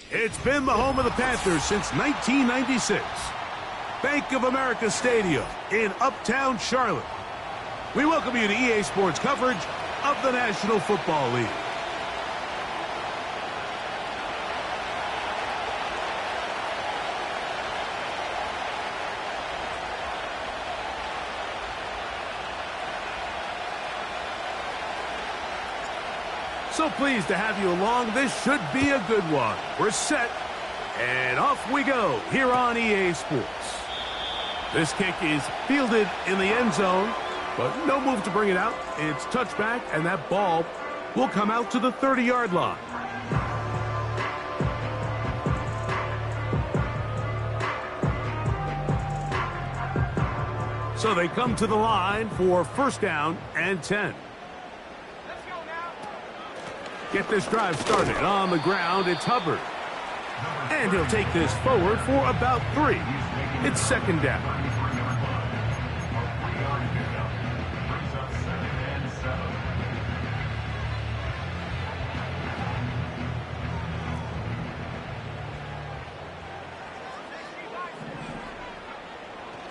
It's been the home of the Panthers since 1996. Bank of America Stadium in Uptown Charlotte. We welcome you to EA Sports coverage of the National Football League. So pleased to have you along. This should be a good one. We're set, and off we go here on EA Sports. This kick is fielded in the end zone, but no move to bring it out. It's touchback, and that ball will come out to the 30-yard line. So they come to the line for first down and 10. Get this drive started on the ground. It's Hubbard. And he'll take this forward for about 3. It's second down.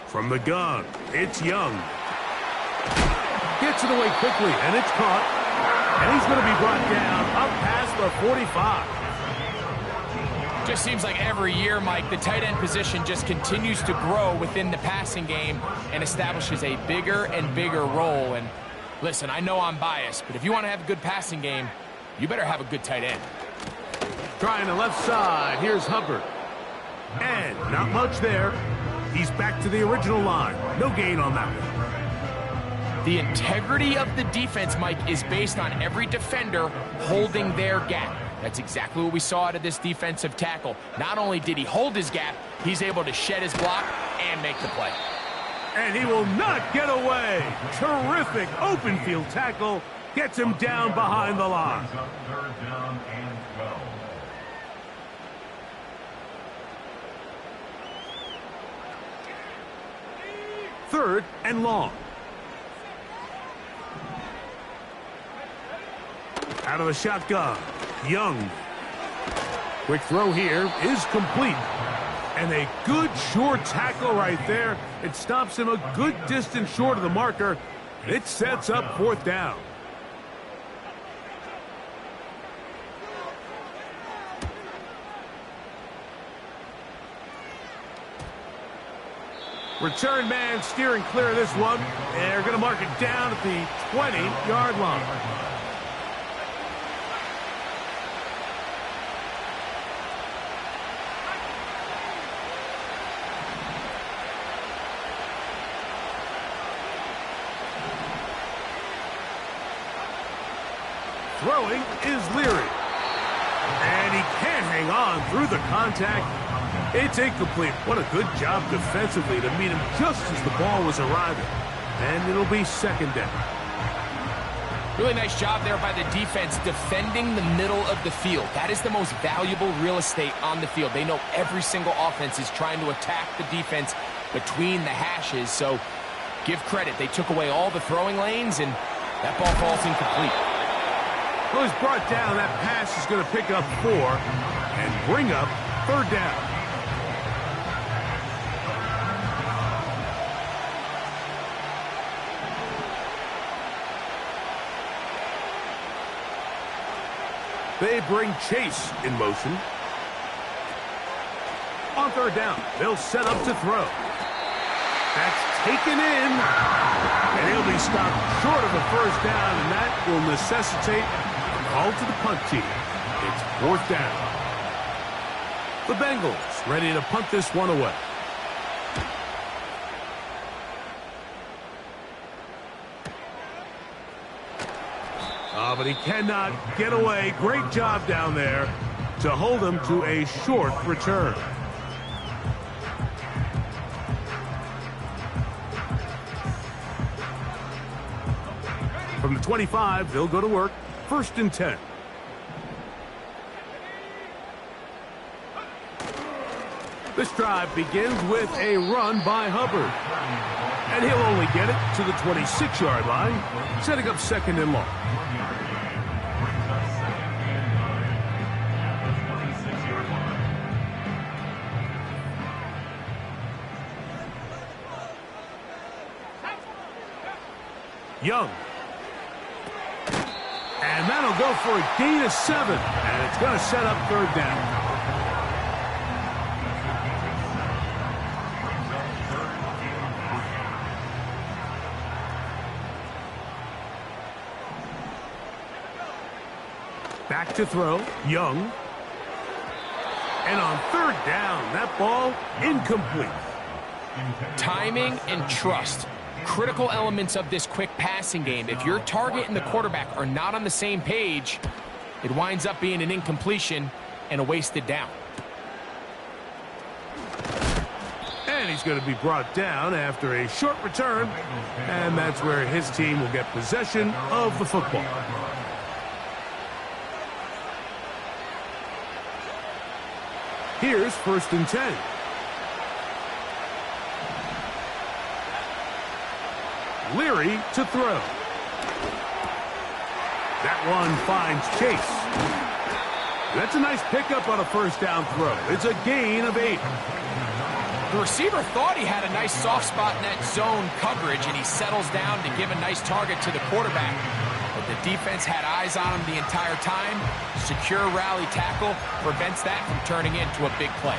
From the gun, it's Young. Gets it away quickly, and it's caught. And he's going to be brought down up past the 45. Just seems like every year, Mike, the tight end position just continues to grow within the passing game and establishes a bigger and bigger role. And listen, I know I'm biased, but if you want to have a good passing game, you better have a good tight end. Trying the left side. Here's Hubbard. And not much there. He's back to the original line. No gain on that one. The integrity of the defense, Mike, is based on every defender holding their gap. That's exactly what we saw out of this defensive tackle. Not only did he hold his gap, he's able to shed his block and make the play. And he will not get away. Terrific open field tackle. Gets him down behind the line. Third and long. Out of the shotgun, Young. Quick throw here is complete. And a good short tackle right there. It stops him a good distance short of the marker. It sets up fourth down. Return man steering clear of this one. They're going to mark it down at the 20-yard line. Throwing is Leary. And he can't hang on through the contact. It's incomplete. What a good job defensively to meet him just as the ball was arriving. And it'll be second down. Really nice job there by the defense defending the middle of the field. That is the most valuable real estate on the field. They know every single offense is trying to attack the defense between the hashes. So give credit. They took away all the throwing lanes, and that ball falls incomplete. Well, he's brought down. That pass is going to pick up 4 and bring up third down. They bring Chase in motion. On third down, they'll set up to throw. That's taken in. And he'll be stopped short of the first down, and that will necessitate a call to the punt team. It's fourth down. The Bengals ready to punt this one away. But he cannot get away. Great job down there to hold him to a short return. From the 25, they'll go to work. First and 10. This drive begins with a run by Hubbard. And he'll only get it to the 26-yard line, setting up second and long. Young. And that'll go for a gain of 7. And it's going to set up 3rd down. Back to throw. Young. And on 3rd down, that ball incomplete. Timing and trust. Critical elements of this quick passing game. If your target and the quarterback are not on the same page, it winds up being an incompletion and a wasted down. And he's going to be brought down after a short return. And that's where his team will get possession of the football. Here's 1st and 10. Leary to throw. That one finds Chase. That's a nice pickup on a 1st down throw. It's a gain of 8. The receiver thought he had a nice soft spot in that zone coverage, and he settles down to give a nice target to the quarterback. But the defense had eyes on him the entire time. Secure rally tackle prevents that from turning into a big play.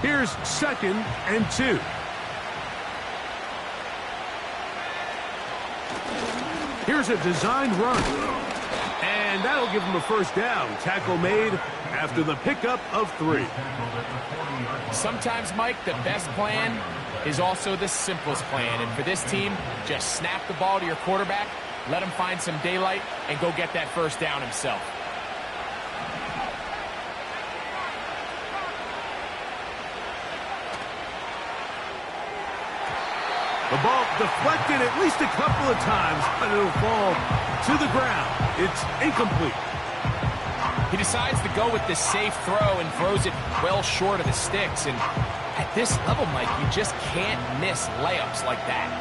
Here's 2nd and 2. Here's a designed run. And that'll give him a 1st down. Tackle made after the pickup of 3. Sometimes, Mike, the best plan is also the simplest plan. And for this team, just snap the ball to your quarterback, let him find some daylight, and go get that 1st down himself. The ball deflected at least a couple of times, but it'll fall to the ground. It's incomplete. He decides to go with the safe throw and throws it well short of the sticks. And at this level, Mike, you just can't miss layups like that.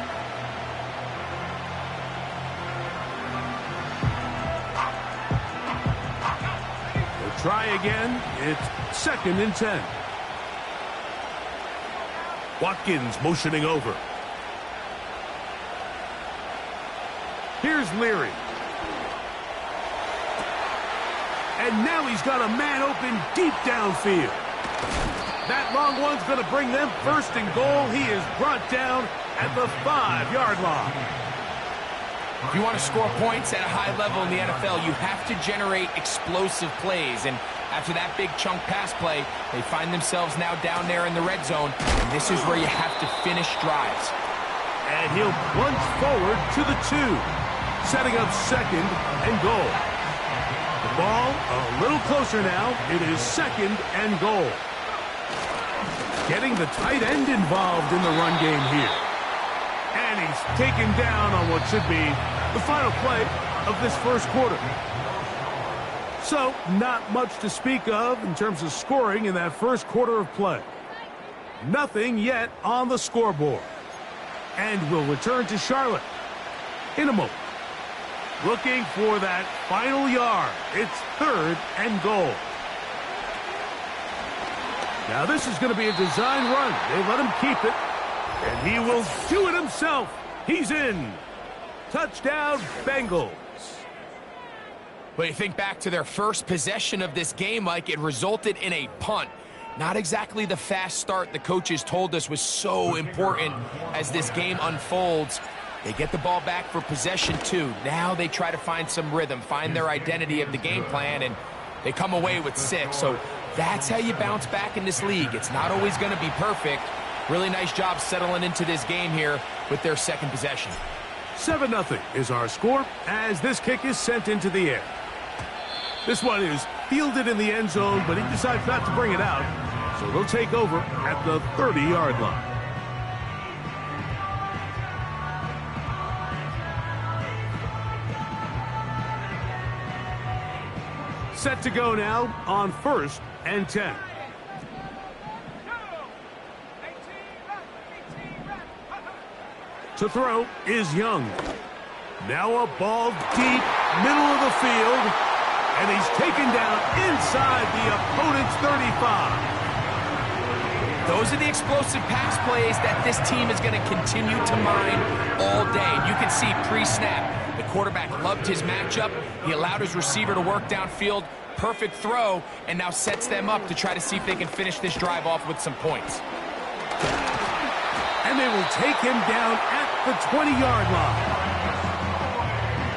They'll try again. It's 2nd and 10. Watkins motioning over. Here's Leary. And now he's got a man open deep downfield. That long one's going to bring them 1st and goal. He is brought down at the 5-yard line. If you want to score points at a high level in the NFL, you have to generate explosive plays. And after that big chunk pass play, they find themselves now down there in the red zone. And this is where you have to finish drives. And he'll plunge forward to the 2, setting up 2nd and goal. The ball a little closer now. It is 2nd and goal. Getting the tight end involved in the run game here. And he's taken down on what should be the final play of this 1st quarter. So, not much to speak of in terms of scoring in that 1st quarter of play. Nothing yet on the scoreboard. And we'll return to Charlotte in a moment. Looking for that final yard. It's 3rd and goal. Now this is going to be a design run. They let him keep it. And he will do it himself. He's in. Touchdown, Bengals. But you think back to their first possession of this game, Mike, it resulted in a punt. Not exactly the fast start the coaches told us was so important as this game unfolds. They get the ball back for possession 2. Now they try to find some rhythm, find their identity of the game plan, and they come away with 6. So that's how you bounce back in this league. It's not always going to be perfect. Really nice job settling into this game here with their 2nd possession. 7-0 is our score as this kick is sent into the air. This one is fielded in the end zone, but he decides not to bring it out. So they'll take over at the 30-yard line. Set to go now on 1st and 10. To throw is Young. Now a ball deep, middle of the field, and he's taken down inside the opponent's 35. Those are the explosive pass plays that this team is going to continue to mine all day. And you can see pre-snap, the quarterback loved his matchup. He allowed his receiver to work downfield. Perfect throw, and now sets them up to try to see if they can finish this drive off with some points. And they will take him down at the 20-yard line.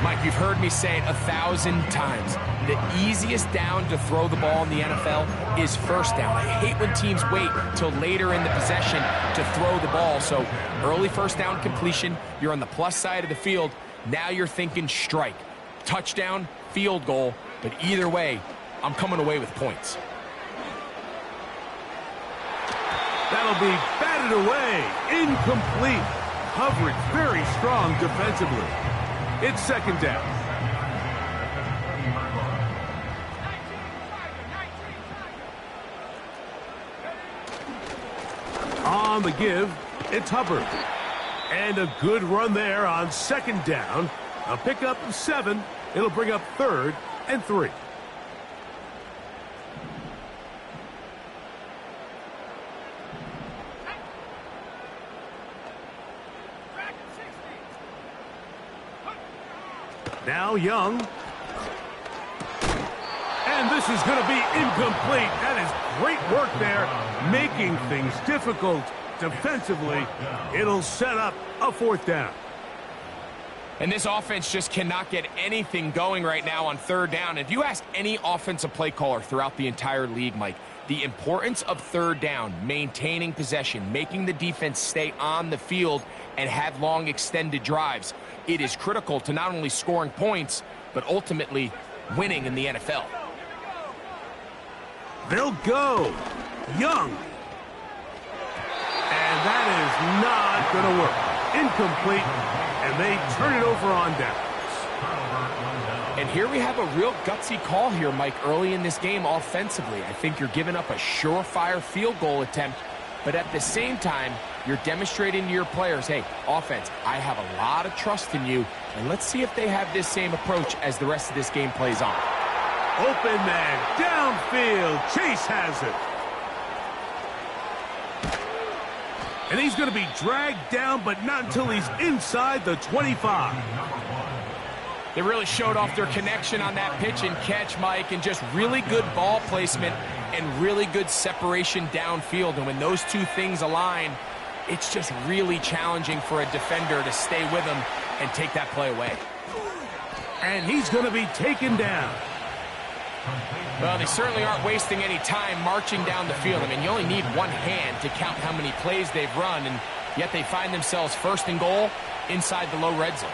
Mike, you've heard me say it 1,000 times. The easiest down to throw the ball in the NFL is first down. I hate when teams wait till later in the possession to throw the ball. So early first down completion, you're on the plus side of the field. Now you're thinking strike, touchdown, field goal. But either way, I'm coming away with points. That'll be batted away. Incomplete. Coverage very strong defensively. It's second down. On the give, it's Hubbard. And a good run there on second down. A pickup of 7. It'll bring up 3rd and 3. Now Young. And this is going to be incomplete. That is great work there, making things difficult defensively. It'll set up a 4th down. And this offense just cannot get anything going right now on 3rd down. If you ask any offensive play caller throughout the entire league, Mike, the importance of 3rd down, maintaining possession, making the defense stay on the field and have long extended drives, it is critical to not only scoring points, but ultimately winning in the NFL. They'll go. Young. And that is not going to work. Incomplete. And they turn it over on downs. And here we have a real gutsy call here, Mike, early in this game offensively. I think you're giving up a surefire field goal attempt, but at the same time, you're demonstrating to your players, hey, offense, I have a lot of trust in you, and let's see if they have this same approach as the rest of this game plays on. Open man, downfield, Chase has it. And he's going to be dragged down, but not until he's inside the 25. They really showed off their connection on that pitch and catch, Mike, and just really good ball placement and really good separation downfield. And when those two things align, it's just really challenging for a defender to stay with him and take that play away. And he's going to be taken down. Well, they certainly aren't wasting any time marching down the field. I mean, you only need one hand to count how many plays they've run, and yet they find themselves 1st and goal inside the low red zone.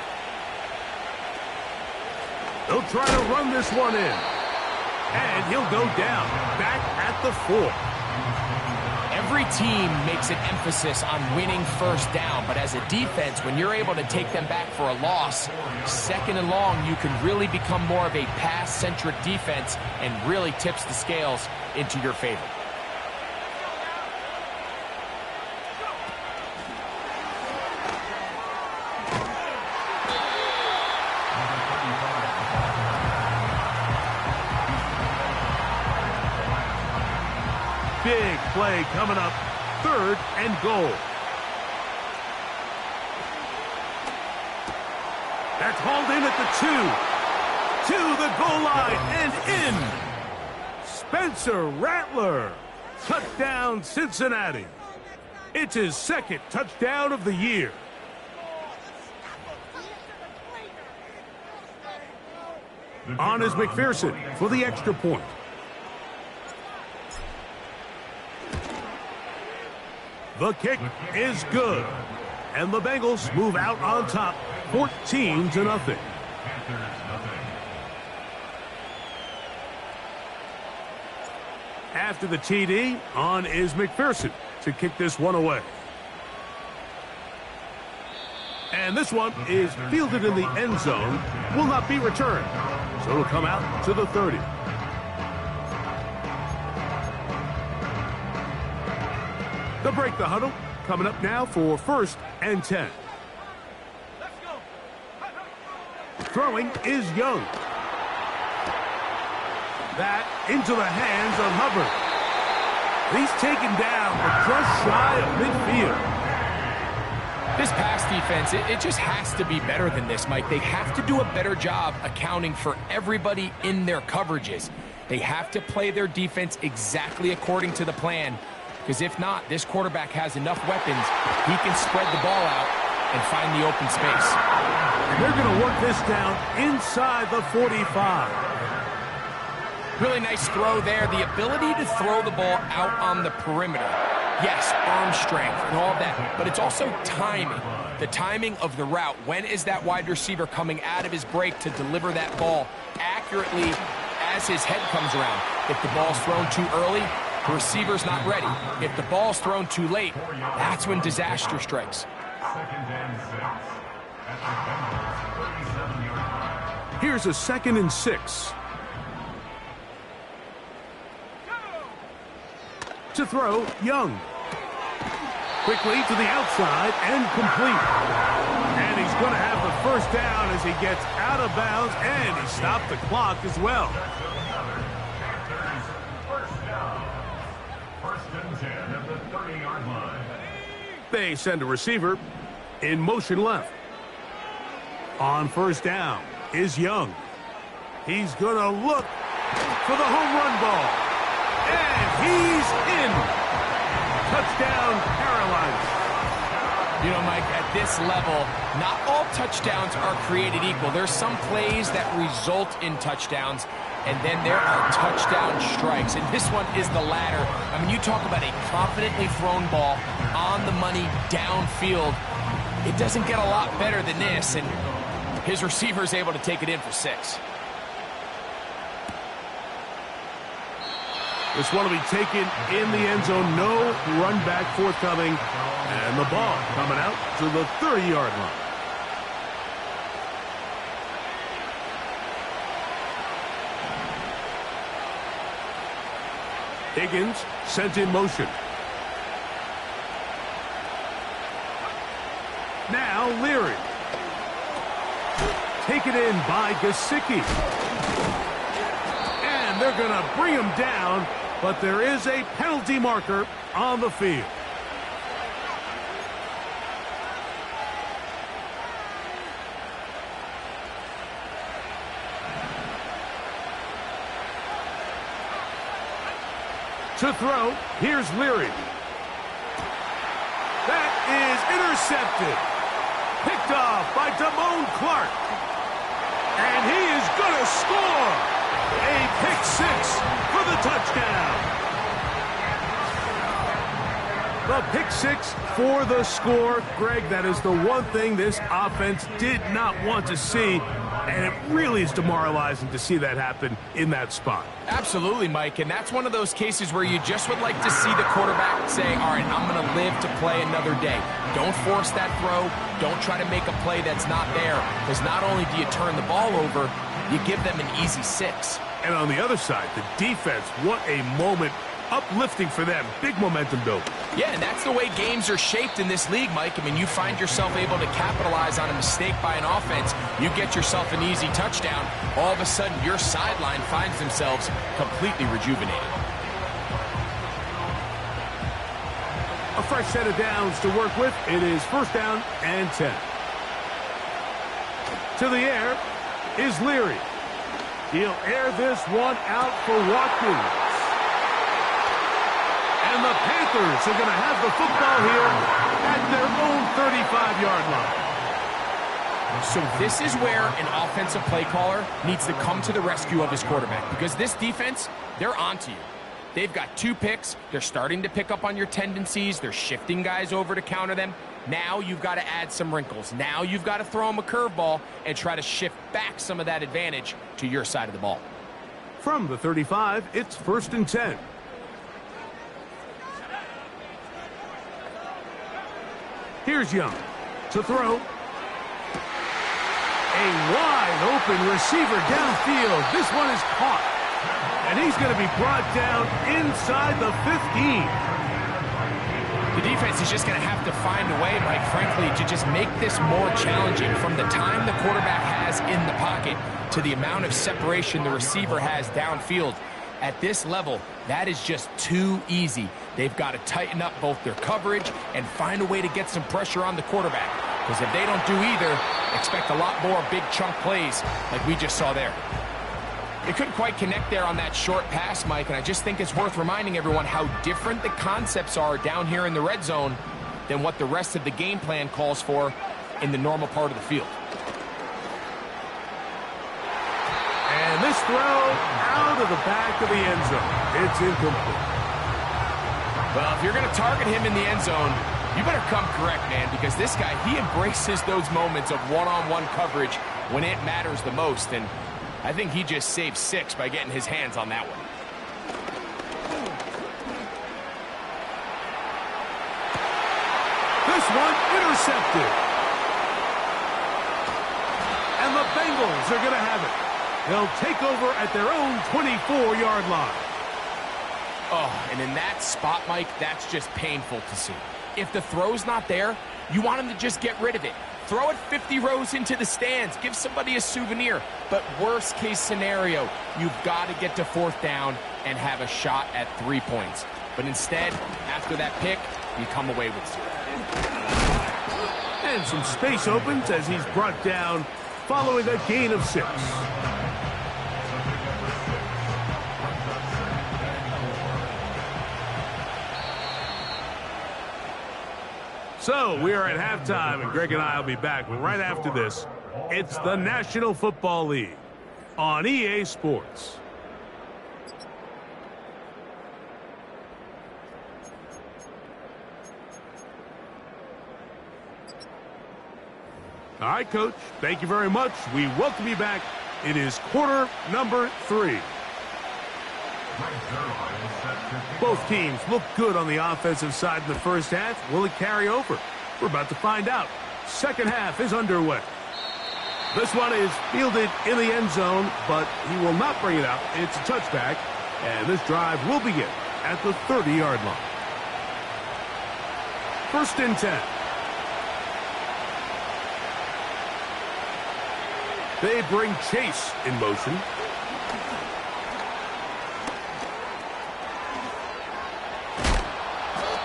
They'll try to run this one in. And he'll go down, back at the 4. Every team makes an emphasis on winning first down, but as a defense, when you're able to take them back for a loss, 2nd and long, you can really become more of a pass-centric defense and really tips the scales into your favor. Big play coming up, 3rd and goal. That's hauled in at the 2. To the goal line and in. Spencer Rattler. Touchdown, Cincinnati. It's his 2nd touchdown of the year. On is McPherson for the extra point. The kick is good. And the Bengals move out on top, 14-0. After the TD, on is McPherson to kick this one away. And this one is fielded in the end zone, will not be returned. So it'll come out to the 30. They'll break the huddle. Coming up now for 1st and 10. Throwing is Young. That into the hands of Hubbard. He's taken down, but just shy of midfield. This pass defense, it just has to be better than this, Mike. They have to do a better job accounting for everybody in their coverages. They have to play their defense exactly according to the plan, because if not, this quarterback has enough weapons, he can spread the ball out and find the open space. And they're going to work this down inside the 45. Really nice throw there. The ability to throw the ball out on the perimeter. Yes, arm strength and all that, but it's also timing. The timing of the route. When is that wide receiver coming out of his break to deliver that ball accurately as his head comes around? If the ball's thrown too early, the receiver's not ready. If the ball's thrown too late, that's when disaster strikes. Here's a 2nd and 6. To throw, Young. Quickly to the outside and complete. And he's going to have the first down as he gets out of bounds, and he stopped the clock as well. First and 10 at the 30-yard line. They send a receiver in motion left. On first down is Young. He's going to look for the home run ball. And he's in. Touchdown, Carolina. You know, Mike, at this level, not all touchdowns are created equal. There's some plays that result in touchdowns, and then there are touchdown strikes. And this one is the latter. I mean, you talk about a confidently thrown ball on the money downfield. It doesn't get a lot better than this, and his receiver is able to take it in for 6. This one will be taken in the end zone. No run back forthcoming. And the ball coming out to the 30-yard line. Higgins sent in motion. Now Leary. Taken in by Gesicki. And they're going to bring him down, but there is a penalty marker on the field. To throw, here's Leary. That is intercepted. Picked off by Damone Clark. And he is going to score. A pick 6 for the touchdown. The pick 6 for the score. Greg, that is the one thing this offense did not want to see. And it really is demoralizing to see that happen in that spot. Absolutely, Mike, and that's one of those cases where you just would like to see the quarterback say, all right, I'm going to live to play another day. Don't force that throw. Don't try to make a play that's not there, because not only do you turn the ball over, you give them an easy 6. And on the other side, the defense, what a moment. Uplifting for them. Big momentum build. Yeah, and that's the way games are shaped in this league, Mike. I mean, you find yourself able to capitalize on a mistake by an offense. You get yourself an easy touchdown. All of a sudden, your sideline finds themselves completely rejuvenated. A fresh set of downs to work with. It is first down and 10. To the air is Leary. He'll air this one out for Watkins. And the Panthers are going to have the football here at their own 35-yard line. So this is where an offensive play caller needs to come to the rescue of his quarterback, because this defense, they're onto you. They've got 2 picks. They're starting to pick up on your tendencies. They're shifting guys over to counter them. Now you've got to add some wrinkles. Now you've got to throw them a curveball and try to shift back some of that advantage to your side of the ball. From the 35, it's first and 10. Here's Young to throw. A wide-open receiver downfield. This one is caught. And he's going to be brought down inside the 15. The defense is just going to have to find a way, Mike, frankly, to just make this more challenging. From the time the quarterback has in the pocket to the amount of separation the receiver has downfield, At this level, that is just too easy. They've got to tighten up both their coverage and find a way to get some pressure on the quarterback. Because if they don't do either, expect a lot more big chunk plays like we just saw there. They couldn't quite connect there on that short pass, Mike, and I just think it's worth reminding everyone how different the concepts are down here in the red zone than what the rest of the game plan calls for in the normal part of the field. And this throw out of the back of the end zone. It's incomplete. Well, if you're going to target him in the end zone, you better come correct, man, because this guy, he embraces those moments of one-on-one coverage when it matters the most, and I think he just saved 6 by getting his hands on that one. This one intercepted. And the Bengals are going to have it. They'll take over at their own 24-yard line. Oh, and in that spot, Mike, that's just painful to see. If the throw's not there, you want him to just get rid of it. Throw it 50 rows into the stands. Give somebody a souvenir. But worst case scenario, you've got to get to 4th down and have a shot at 3 points. But instead, after that pick, you come away with 0. And some space opens as he's brought down following a gain of 6. So we are at halftime, and Greg and I will be back. But right after this, it's the National Football League on EA Sports. All right, Coach, thank you very much. We welcome you back. It is quarter number 3. Both teams look good on the offensive side in the first half. Will it carry over? We're about to find out. Second half is underway. This one is fielded in the end zone, but he will not bring it out. It's a touchback, and this drive will begin at the 30-yard line. 1st and 10. They bring Chase in motion.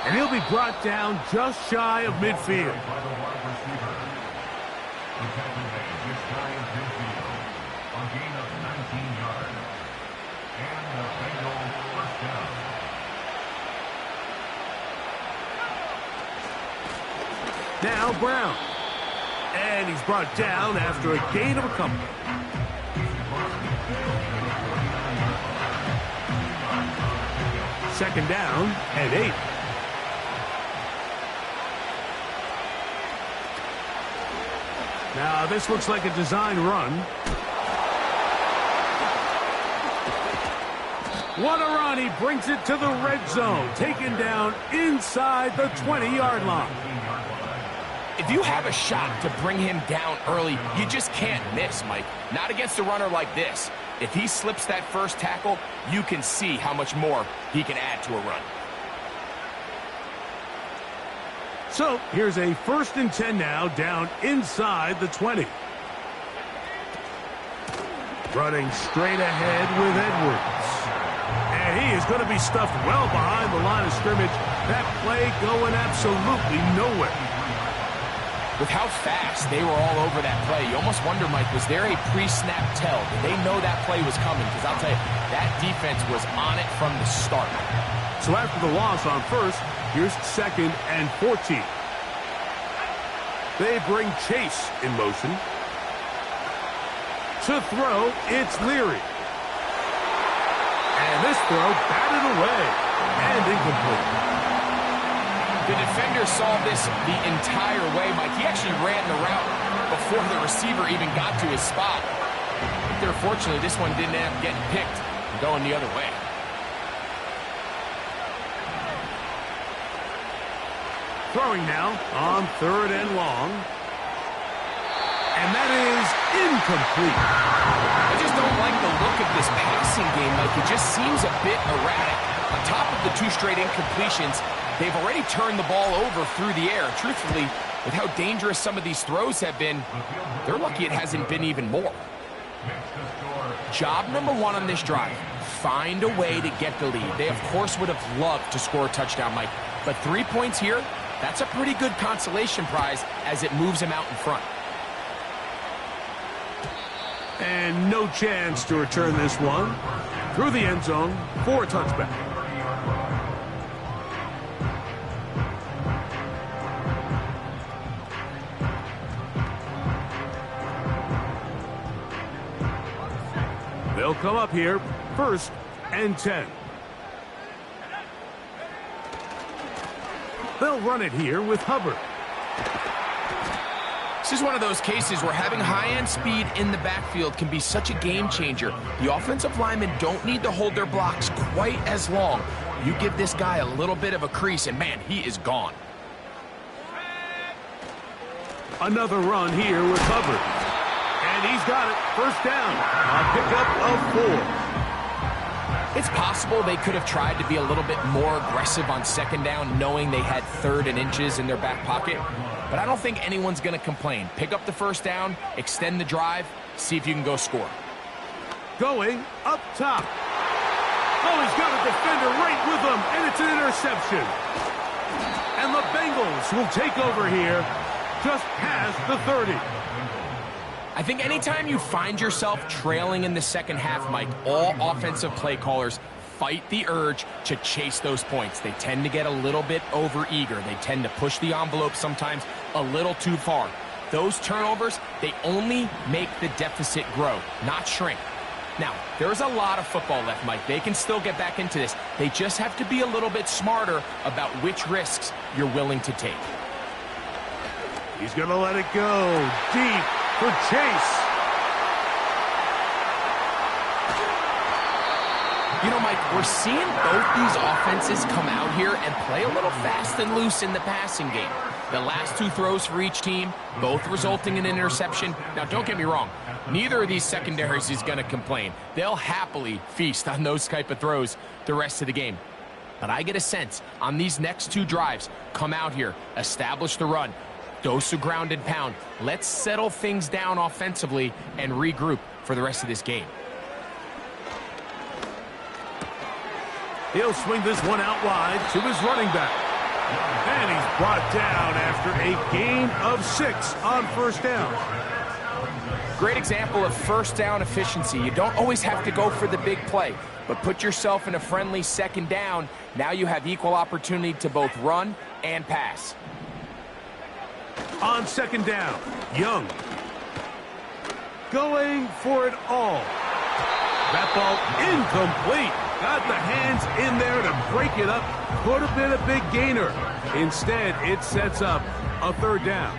And he'll be brought down just shy of midfield. Now Brown. And he's brought down after a gain of a couple. Second down and 8. Now this looks like a design run. What a run. He brings it to the red zone. Taken down inside the 20-yard line. If you have a shot to bring him down early, you just can't miss, Mike. Not against a runner like this. If he slips that first tackle, you can see how much more he can add to a run. So here's a 1st and 10 now, down inside the 20. Running straight ahead with Edwards. And he is going to be stuffed well behind the line of scrimmage. That play going absolutely nowhere. With how fast they were all over that play, you almost wonder, Mike, was there a pre-snap tell? Did they know that play was coming? Because I'll tell you, that defense was on it from the start. So after the loss on 1st, here's 2nd and 14. They bring Chase in motion. To throw, it's Leary. And this throw batted away and incomplete. The defender saw this the entire way, Mike. He actually ran the route before the receiver even got to his spot. But fortunately, this one didn't end up getting picked and going the other way. Throwing now on 3rd and long. And that is incomplete. I just don't like the look of this passing game, Mike. It just seems a bit erratic. On top of the 2 straight incompletions, they've already turned the ball over through the air. Truthfully, with how dangerous some of these throws have been, they're lucky it hasn't been even more. Job number one on this drive, find a way to get the lead. They, of course, would have loved to score a touchdown, Mike. But 3 points here, that's a pretty good consolation prize as it moves them out in front. And no chance to return this one through the end zone for a touchback. They'll come up here, 1st and 10. They'll run it here with Hubbard. This is one of those cases where having high-end speed in the backfield can be such a game changer. The offensive linemen don't need to hold their blocks quite as long. You give this guy a little bit of a crease, and man, he is gone. Another run here with Hubbard. And he's got it. 1st down. A pickup of 4. It's possible they could have tried to be a little bit more aggressive on 2nd down, knowing they had 3rd and inches in their back pocket. But I don't think anyone's going to complain. Pick up the 1st down, extend the drive, see if you can go score. Going up top. Oh, he's got a defender right with him, and it's an interception. And the Bengals will take over here just past the 30. I think anytime you find yourself trailing in the 2nd half, Mike, all offensive play callers fight the urge to chase those points. They tend to get a little bit overeager. They tend to push the envelope sometimes a little too far. Those turnovers, they only make the deficit grow, not shrink. Now, there's a lot of football left, Mike. They can still get back into this. They just have to be a little bit smarter about which risks you're willing to take. He's going to let it go deep for Chase. You know, Mike, we're seeing both these offenses come out here and play a little fast and loose in the passing game. The last 2 throws for each team, both resulting in an interception. Now, don't get me wrong. Neither of these secondaries is going to complain. They'll happily feast on those type of throws the rest of the game. But I get a sense on these next 2 drives, come out here, establish the run, dose of ground and pound. Let's settle things down offensively and regroup for the rest of this game. He'll swing this one out wide to his running back. And he's brought down after a gain of 6 on 1st down. Great example of 1st down efficiency. You don't always have to go for the big play, but put yourself in a friendly 2nd down. Now you have equal opportunity to both run and pass. On 2nd down, Young. Going for it all. That ball incomplete. Got the hands in there to break it up. Could have been a big gainer. Instead, it sets up a 3rd down.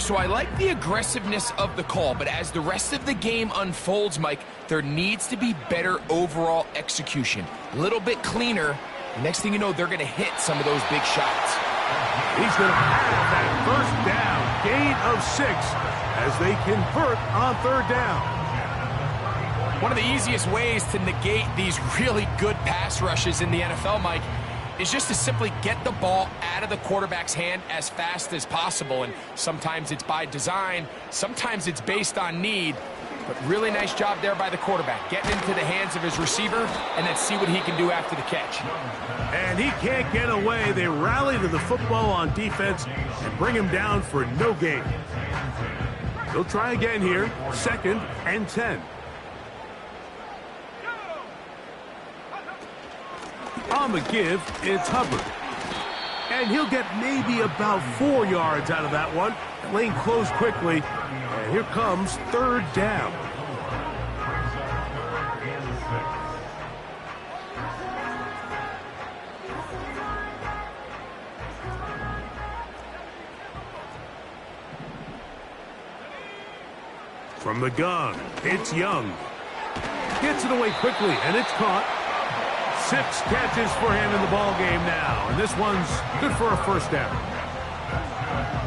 So I like the aggressiveness of the call, but as the rest of the game unfolds, Mike, there needs to be better overall execution. A little bit cleaner. Next thing you know, they're going to hit some of those big shots. He's going to have that 1st down, gain of 6, as they convert on 3rd down. One of the easiest ways to negate these really good pass rushes in the NFL, Mike, is just to simply get the ball out of the quarterback's hand as fast as possible. And sometimes it's by design, sometimes it's based on need. But really nice job there by the quarterback, getting into the hands of his receiver, and then see what he can do after the catch. And he can't get away. They rally to the football on defense and bring him down for no gain. They'll try again here, 2nd and 10. On the give, it's Hubbard. And he'll get maybe about 4 yards out of that one. Lane closed quickly. And here comes 3rd down. From the gun, it's Young. Gets it away quickly, and it's caught. 6 catches for him in the ball game now, and this one's good for a 1st down.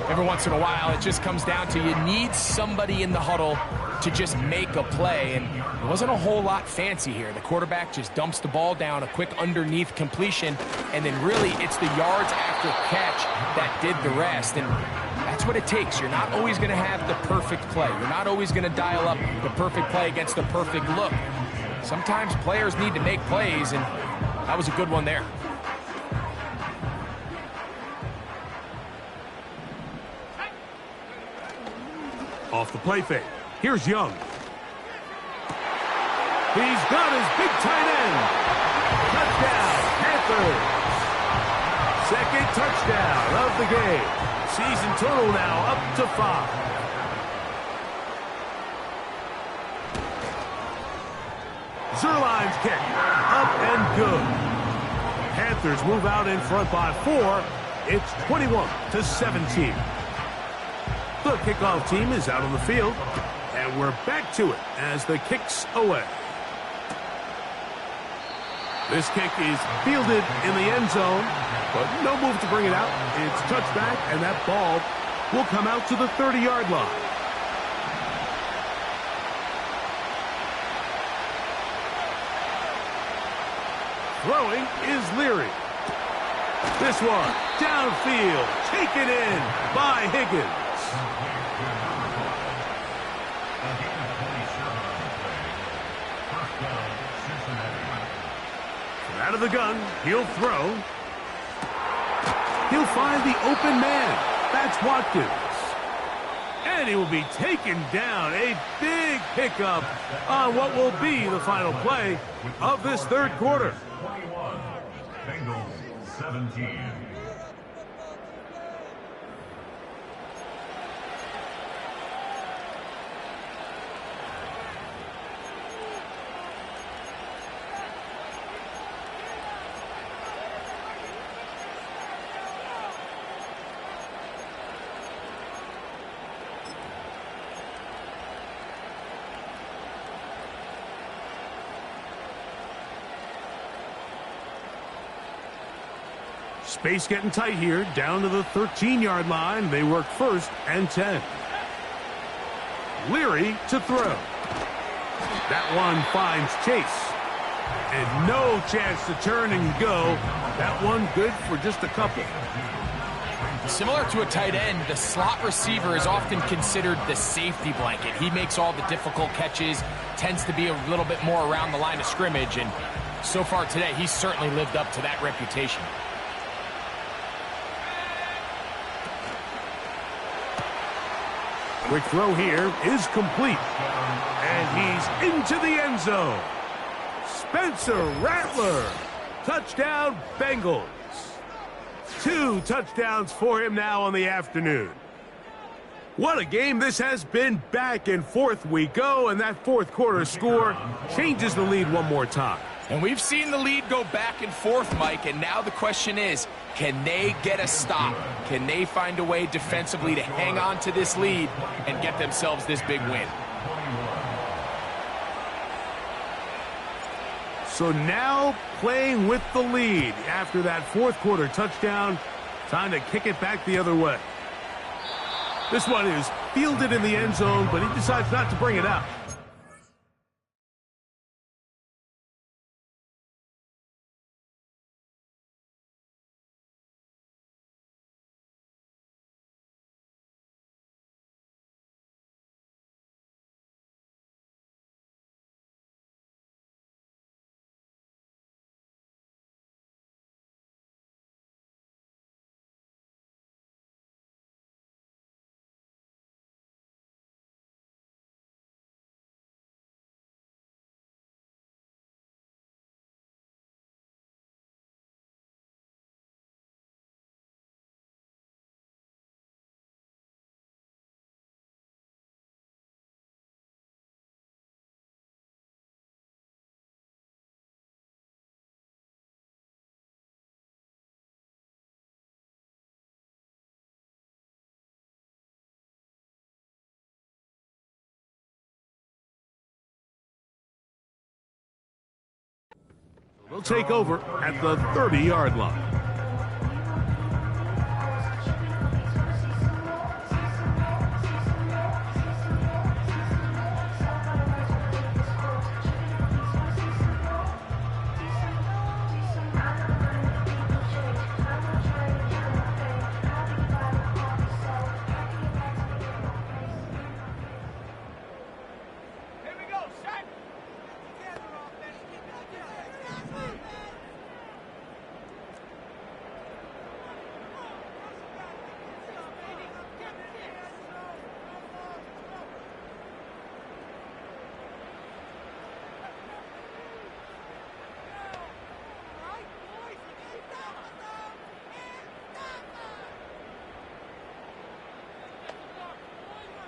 Every once in a while, it just comes down to you need somebody in the huddle to just make a play, and it wasn't a whole lot fancy here. The quarterback just dumps the ball down, a quick underneath completion, and then really it's the yards after catch that did the rest, and that's what it takes. You're not always going to have the perfect play. You're not always going to dial up the perfect play against the perfect look. Sometimes players need to make plays, and that was a good one there. Off the play fake. Here's Young. He's got his big tight end. Touchdown, Panthers. Second touchdown of the game. Season total now up to 5. Zerline's kick. Up and good. Panthers move out in front by 4. It's 21-17. The kickoff team is out on the field, and we're back to it as the kick's away. This kick is fielded in the end zone, but no move to bring it out. It's touchback, and that ball will come out to the 30-yard line. Throwing is Leary. This one, downfield, taken in by Higgins. Out of the gun, he'll throw. He'll find the open man. That's Watkins. And he will be taken down. A big pickup on what will be the final play of this third quarter. 21, Bengals 17. Space getting tight here, down to the 13-yard line. They work 1st and 10. Leary to throw. That one finds Chase. And no chance to turn and go. That one good for just a couple. Similar to a tight end, the slot receiver is often considered the safety blanket. He makes all the difficult catches, tends to be a little bit more around the line of scrimmage, and so far today, he's certainly lived up to that reputation. Quick throw here is complete. And he's into the end zone. Spencer Rattler. Touchdown, Bengals. 2 touchdowns for him now on the afternoon. What a game this has been. Back and forth we go, and that fourth quarter score changes the lead one more time. And we've seen the lead go back and forth, Mike, and now the question is, can they get a stop? Can they find a way defensively to hang on to this lead and get themselves this big win? So now playing with the lead after that fourth quarter touchdown, time to kick it back the other way. This one is fielded in the end zone, but he decides not to bring it out. They'll take over at the 30-yard line.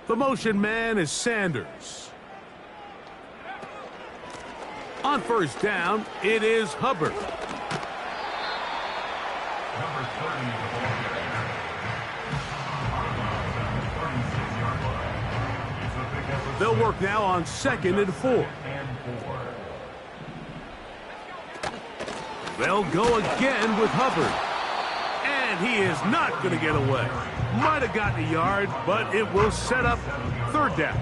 The motion man is Sanders. On first down, it is Hubbard. Number 30 of the ball carrier. They'll work now on 2nd and 4. They'll go again with Hubbard. And he is not going to get away. Might have gotten a yard, but it will set up 3rd down.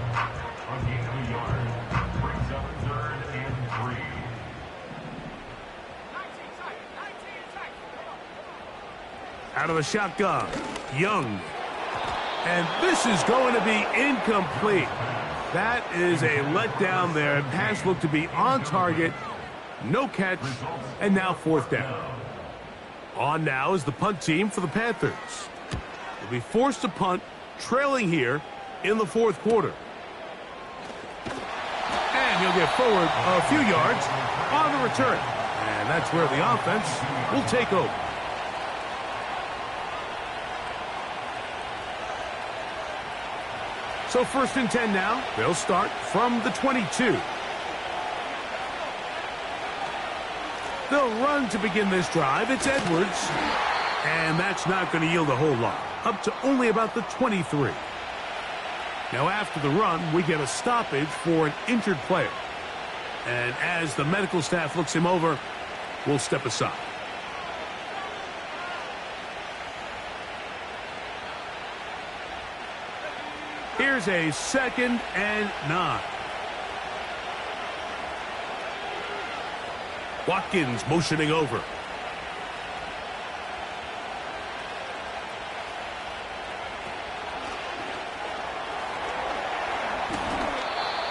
Out of the shotgun, Young. And this is going to be incomplete. That is a letdown there. Pass looked to be on target. No catch. And now 4th down. On now is the punt team for the Panthers. They'll be forced to punt, trailing here in the 4th quarter. And he'll get forward a few yards on the return. And that's where the offense will take over. So 1st and 10 now. They'll start from the 22. They'll run to begin this drive. It's Edwards. And that's not going to yield a whole lot. Up to only about the 23. Now after the run, we get a stoppage for an injured player. And as the medical staff looks him over, we'll step aside. Here's a 2nd and 9. Watkins motioning over.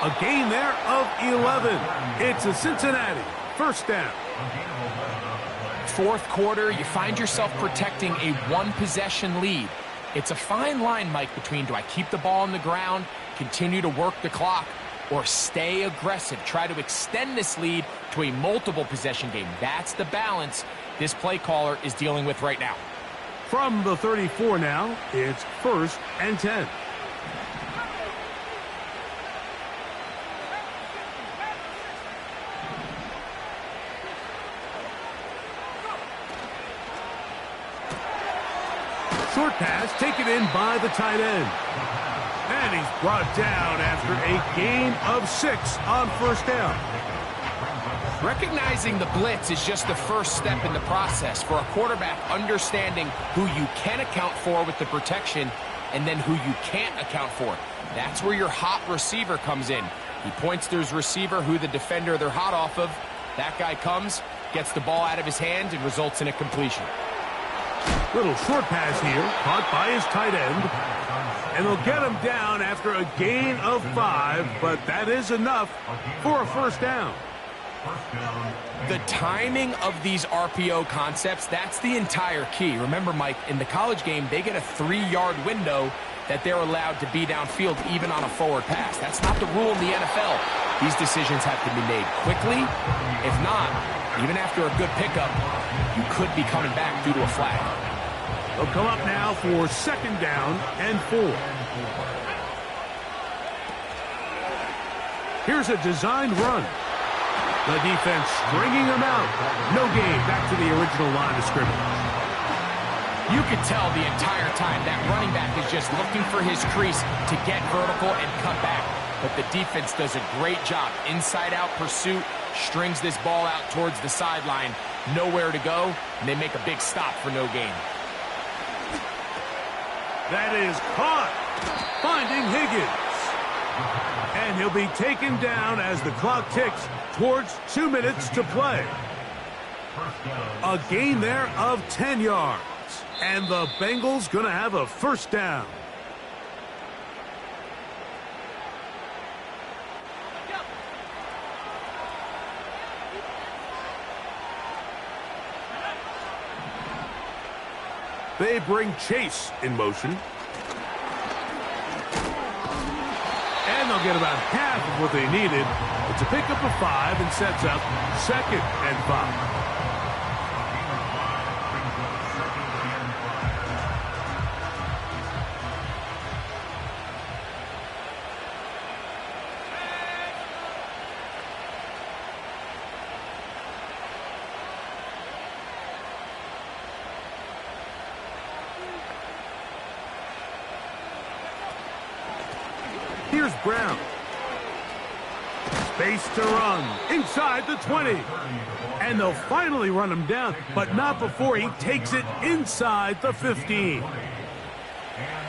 A gain there of 11. It's a Cincinnati 1st down. 4th quarter, you find yourself protecting a 1-possession lead. It's a fine line, Mike, between do I keep the ball on the ground, continue to work the clock, or stay aggressive, try to extend this lead to a multiple possession game. That's the balance this play caller is dealing with right now. From the 34 now, it's 1st and 10. Short pass taken in by the tight end. And he's brought down after a gain of 6 on 1st down. Recognizing the blitz is just the first step in the process for a quarterback, understanding who you can account for with the protection and then who you can't account for. That's where your hot receiver comes in. He points to his receiver, who the defender they're hot off of. That guy comes, gets the ball out of his hand, and results in a completion. Little short pass here, caught by his tight end. And they'll get him down after a gain of 5, but that is enough for a 1st down. The timing of these RPO concepts, that's the entire key. Remember, Mike, in the college game, they get a 3-yard window that they're allowed to be downfield even on a forward pass. That's not the rule in the NFL. These decisions have to be made quickly. If not, even after a good pickup, you could be coming back due to a flag. They'll come up now for 2nd down and 4. Here's a designed run. The defense stringing them out. No gain, back to the original line of scrimmage. You could tell the entire time that running back is just looking for his crease to get vertical and cut back. But the defense does a great job. Inside-out pursuit, strings this ball out towards the sideline. Nowhere to go, and they make a big stop for no gain. That is caught, finding Higgins. And he'll be taken down as the clock ticks towards 2 minutes to play. A gain there of 10 yards. And the Bengals going to have a 1st down. They bring Chase in motion. And they'll get about half of what they needed. It's a pickup of 5 and sets up 2nd and 5. Here's Brown. Space to run inside the 20. And they'll finally run him down, but not before he takes it inside the 15.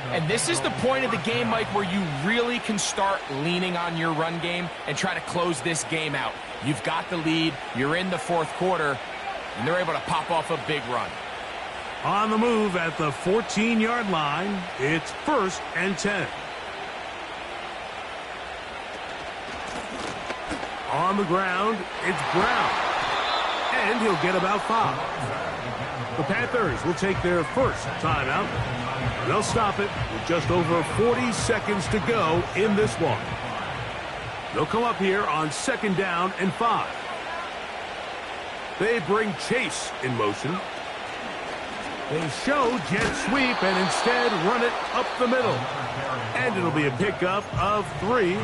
And this is the point of the game, Mike, where you really can start leaning on your run game and try to close this game out. You've got the lead, you're in the fourth quarter, and they're able to pop off a big run. On the move at the 14-yard line, it's 1st and 10. On the ground, it's Brown. And he'll get about 5. The Panthers will take their first timeout. They'll stop it with just over 40 seconds to go in this one. They'll come up here on 2nd down and 5. They bring Chase in motion. They show jet sweep and instead run it up the middle. And it'll be a pickup of 3.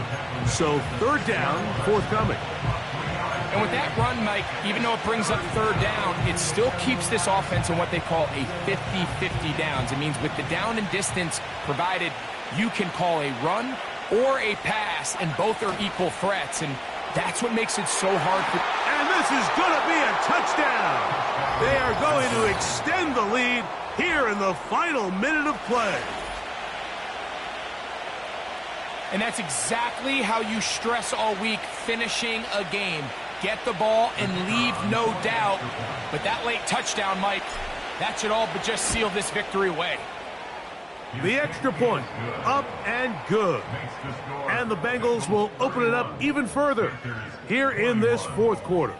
So 3rd down, forthcoming. And with that run, Mike, even though it brings up 3rd down, it still keeps this offense in what they call a 50-50 downs. It means with the down and distance provided, you can call a run or a pass, and both are equal threats. And that's what makes it so hard for... And this is going to be a touchdown. They are going to extend the lead here in the final minute of play. And that's exactly how you stress all week, finishing a game. Get the ball and leave no doubt. But that late touchdown, Mike, that should all but just seal this victory away. The extra point, up and good. And the Bengals will open it up even further here in this fourth quarter.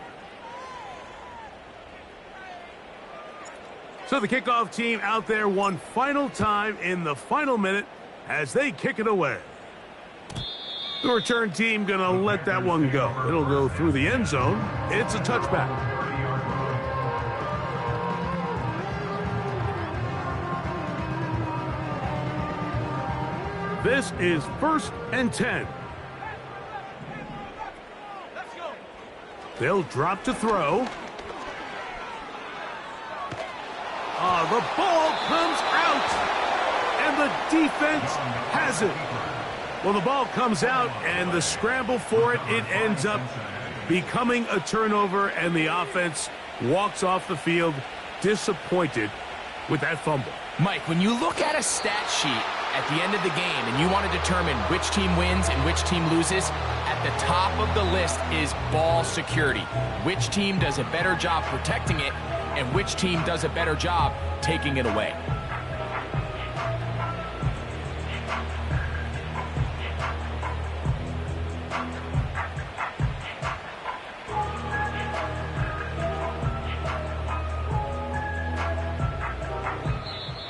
So the kickoff team out there one final time in the final minute as they kick it away. The return team going to let that one go. It'll go through the end zone. It's a touchback. This is 1st and 10. They'll drop to throw. The ball comes out, and the defense has it. Well, the ball comes out, and the scramble for it ends up becoming a turnover, and the offense walks off the field disappointed with that fumble. Mike, when you look at a stat sheet at the end of the game and you want to determine which team wins and which team loses, at the top of the list is ball security. Which team does a better job protecting it, and which team does a better job taking it away.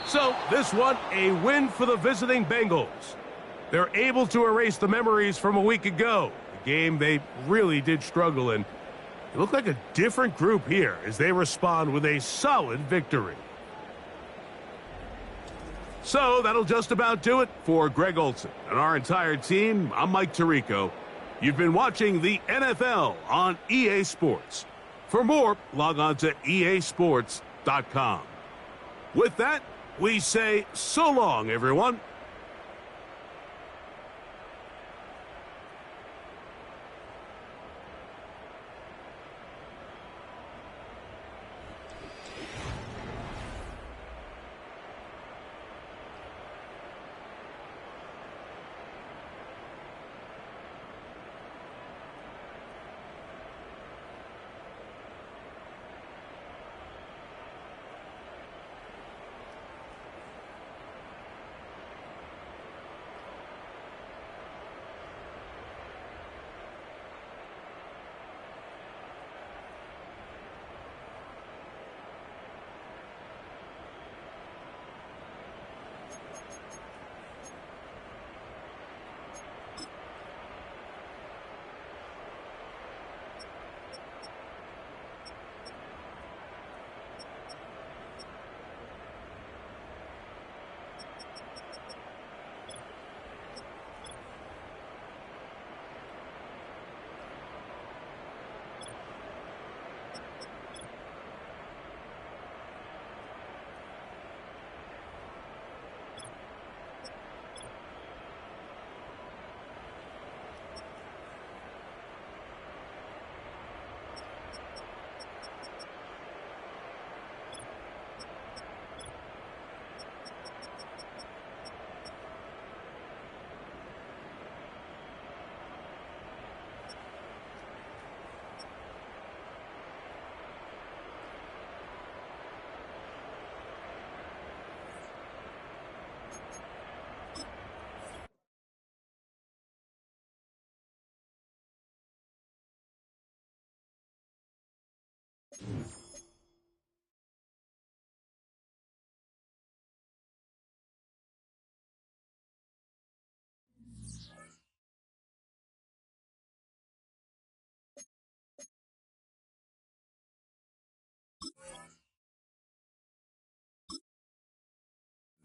So, this one, a win for the visiting Bengals. They're able to erase the memories from a week ago. A game they really did struggle in. It looked like a different group here as they respond with a solid victory. So, that'll just about do it for Greg Olson and our entire team. I'm Mike Tirico. You've been watching the NFL on EA Sports. For more, log on to easports.com. With that, we say so long, everyone.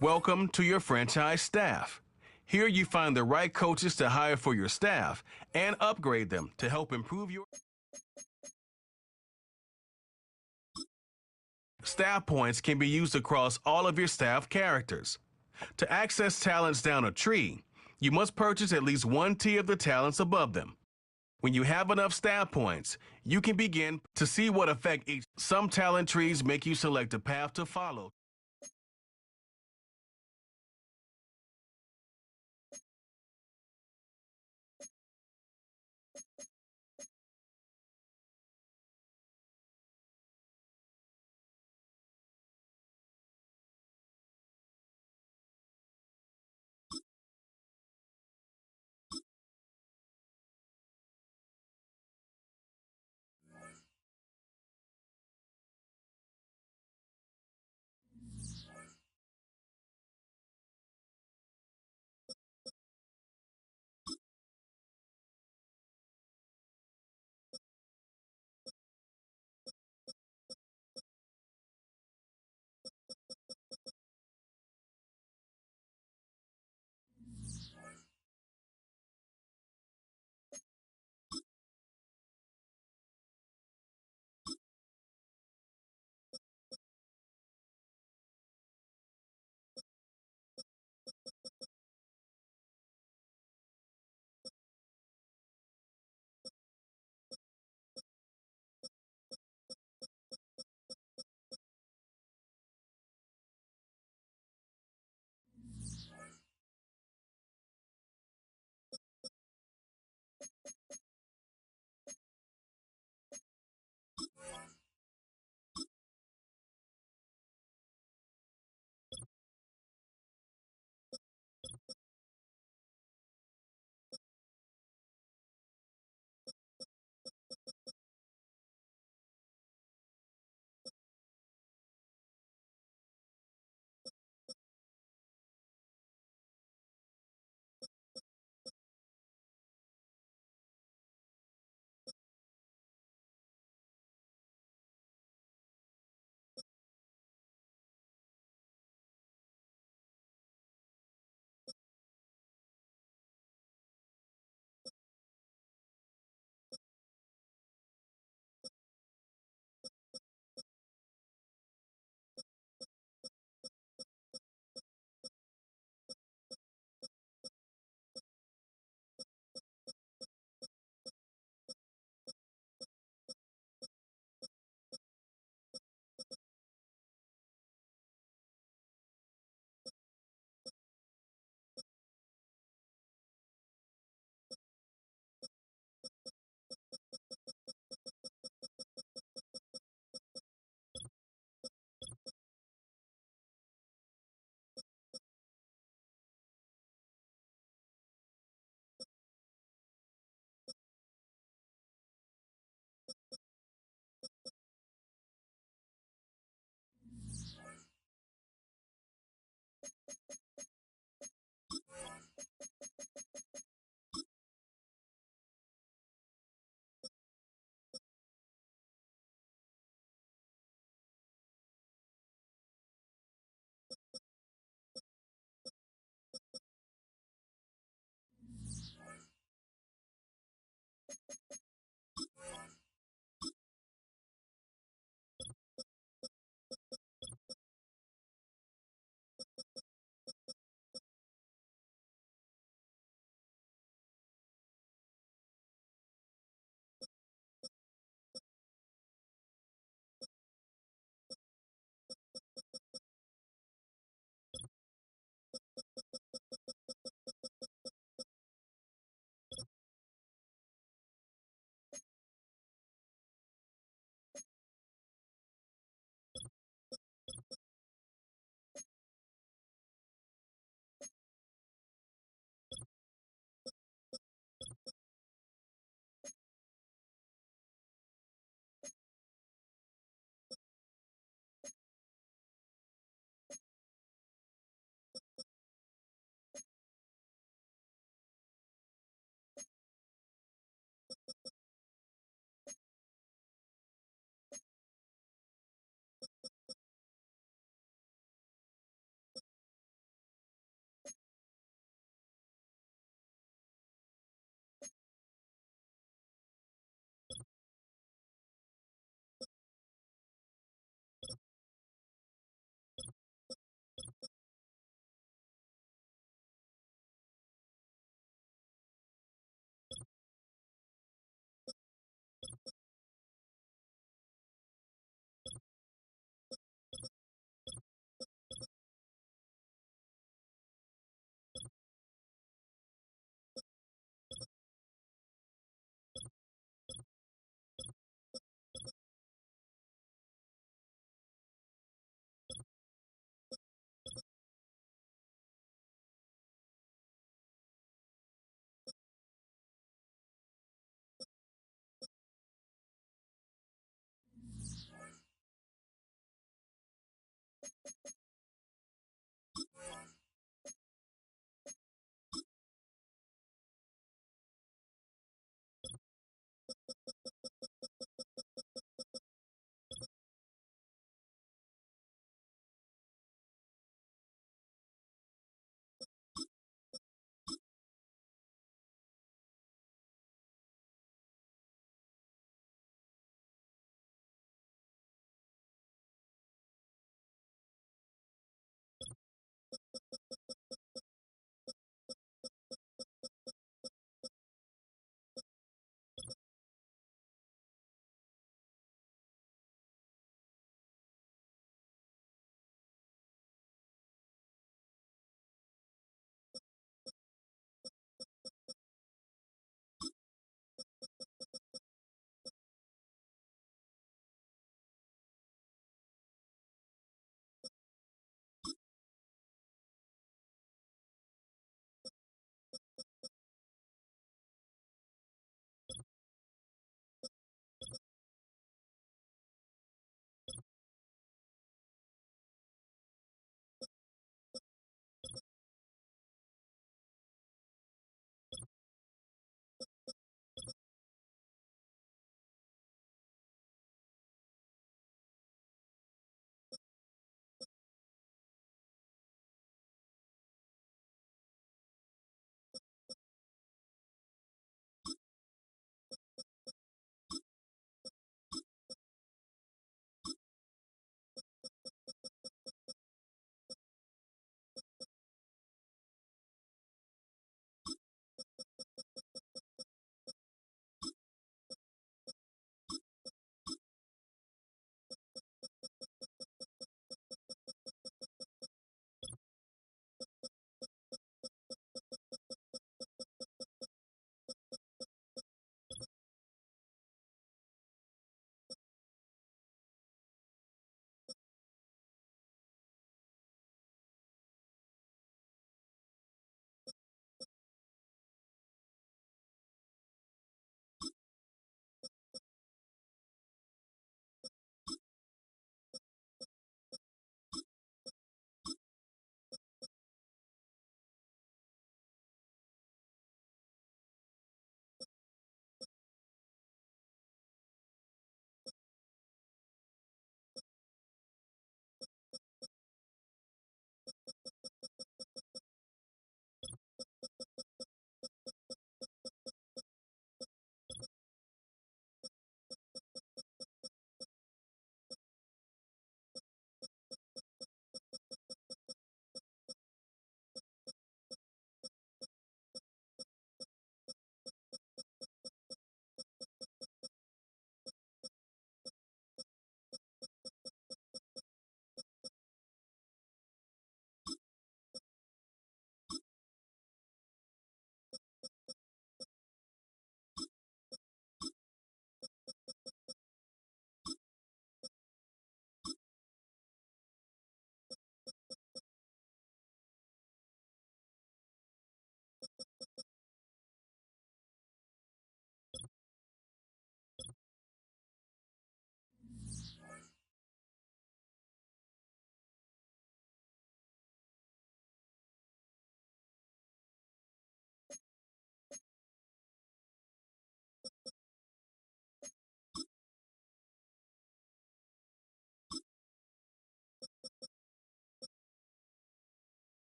Welcome to your franchise staff. Here you find the right coaches to hire for your staff and upgrade them to help improve your staff. Points can be used across all of your staff characters. To access talents down a tree, you must purchase at least one tier of the talents above them. When you have enough staff points, you can begin to see what effect each. Some talent trees make you select a path to follow.